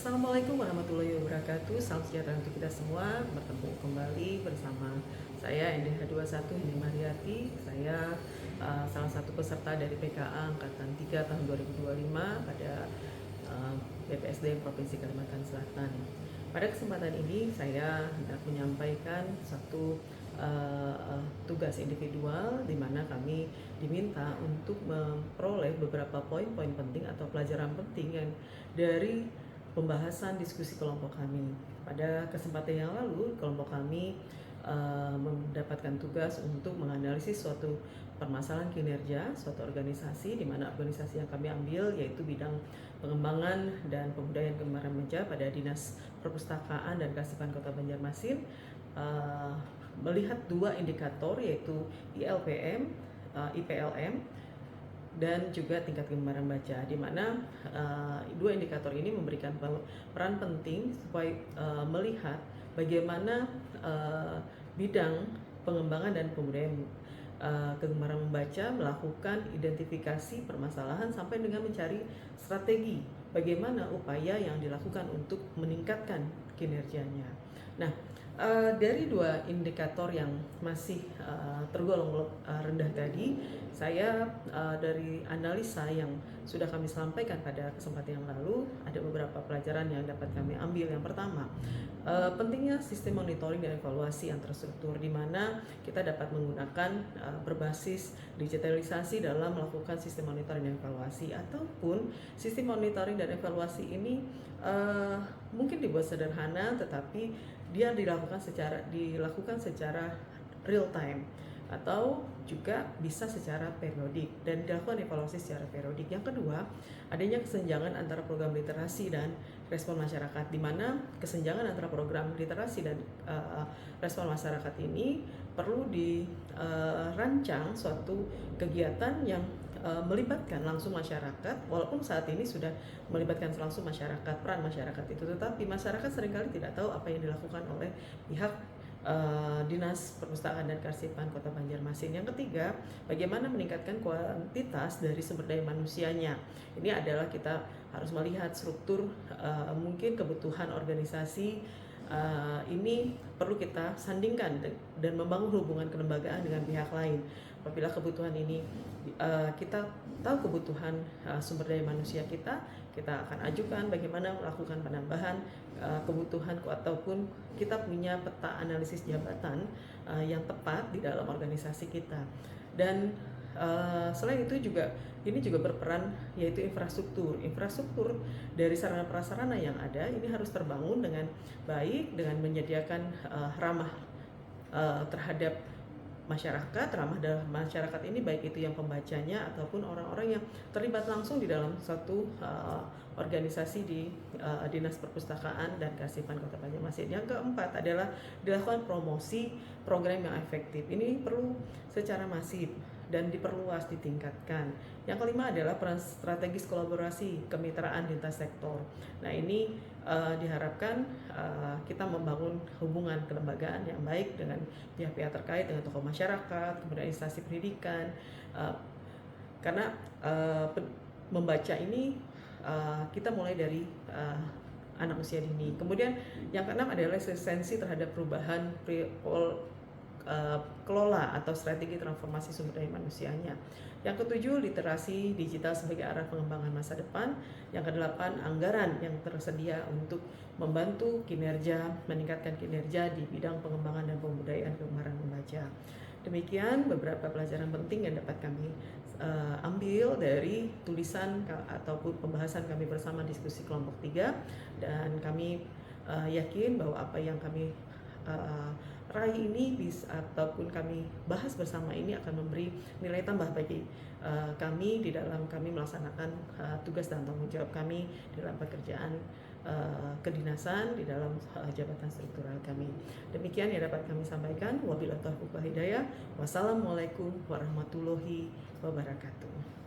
Assalamualaikum warahmatullahi wabarakatuh. Salam sejahtera untuk kita semua. Bertemu kembali bersama saya NDH21 Heni Mariati. Saya salah satu peserta dari PKA Angkatan 3 tahun 2025 pada BPSDM Provinsi Kalimantan Selatan. Pada kesempatan ini saya hendak menyampaikan satu tugas individual di mana kami diminta untuk memperoleh beberapa poin-poin penting atau pelajaran penting yang dari pembahasan diskusi kelompok kami. Pada kesempatan yang lalu, kelompok kami mendapatkan tugas untuk menganalisis suatu permasalahan kinerja suatu organisasi, di mana organisasi yang kami ambil yaitu bidang pengembangan dan pembudayaan Kembaran Meja pada Dinas Perpustakaan dan Kearsipan Kota Banjarmasin, melihat dua indikator yaitu ILPM, IPLM, dan juga tingkat gembaran baca, di mana dua indikator ini memberikan peran penting supaya melihat bagaimana bidang pengembangan dan pembudayaan kegemaran membaca melakukan identifikasi permasalahan sampai dengan mencari strategi bagaimana upaya yang dilakukan untuk meningkatkan kinerjanya. Nah, dari dua indikator yang masih tergolong rendah tadi, saya dari analisa yang sudah kami sampaikan pada kesempatan yang lalu, ada beberapa pelajaran yang dapat kami ambil. Yang pertama, pentingnya sistem monitoring dan evaluasi yang terstruktur, di mana kita dapat menggunakan berbasis digitalisasi dalam melakukan sistem monitoring dan evaluasi, ataupun sistem monitoring dan evaluasi ini mungkin dibuat sederhana, tetapi dia dilakukan secara real time atau juga bisa secara periodik dan dilakukan evaluasi secara periodik. Yang kedua, adanya kesenjangan antara program literasi dan respon masyarakat, di mana kesenjangan antara program literasi dan respon masyarakat ini perlu dirancang suatu kegiatan yang melibatkan langsung masyarakat, walaupun saat ini sudah melibatkan langsung masyarakat, peran masyarakat itu, tetapi masyarakat seringkali tidak tahu apa yang dilakukan oleh pihak Dinas Perpustakaan dan Kearsipan Kota Banjarmasin. Yang ketiga, bagaimana meningkatkan kuantitas dari sumber daya manusianya. Ini adalah kita harus melihat struktur mungkin kebutuhan organisasi ini perlu kita sandingkan dan membangun hubungan kelembagaan dengan pihak lain. Apabila kebutuhan ini kita tahu kebutuhan sumber daya manusia kita akan ajukan bagaimana melakukan penambahan kebutuhan, ataupun kita punya peta analisis jabatan yang tepat di dalam organisasi kita. Dan selain itu ini juga berperan yaitu infrastruktur dari sarana prasarana yang ada ini harus terbangun dengan baik, dengan menyediakan ramah terhadap masyarakat. Ramah dalam masyarakat ini baik itu yang pembacanya ataupun orang-orang yang terlibat langsung di dalam suatu organisasi di Dinas Perpustakaan dan Kearsipan Kota Banjarmasin. Yang keempat adalah dilakukan promosi program yang efektif. Ini perlu secara masif dan diperluas, ditingkatkan. Yang kelima adalah peran strategis kolaborasi kemitraan lintas sektor. Nah, ini diharapkan kita membangun hubungan kelembagaan yang baik dengan pihak-pihak terkait, dengan tokoh masyarakat, kemudian instansi pendidikan, karena membaca ini kita mulai dari anak usia dini. Kemudian yang keenam adalah esensi terhadap perubahan kelola atau strategi transformasi sumber daya manusianya. Yang ketujuh, literasi digital sebagai arah pengembangan masa depan. Yang kedelapan, anggaran yang tersedia untuk membantu meningkatkan kinerja di bidang pengembangan dan pembudayaan kegemaran membaca. Demikian beberapa pelajaran penting yang dapat kami ambil dari tulisan ataupun pembahasan kami bersama diskusi kelompok 3, dan kami yakin bahwa apa yang kami raih ini ataupun kami bahas bersama ini akan memberi nilai tambah bagi kami di dalam kami melaksanakan tugas dan tanggung jawab kami dalam pekerjaan kedinasan di dalam jabatan struktural kami. Demikian yang dapat kami sampaikan. Wabillahi taufiq wal hidayah. Wassalamualaikum warahmatullahi wabarakatuh.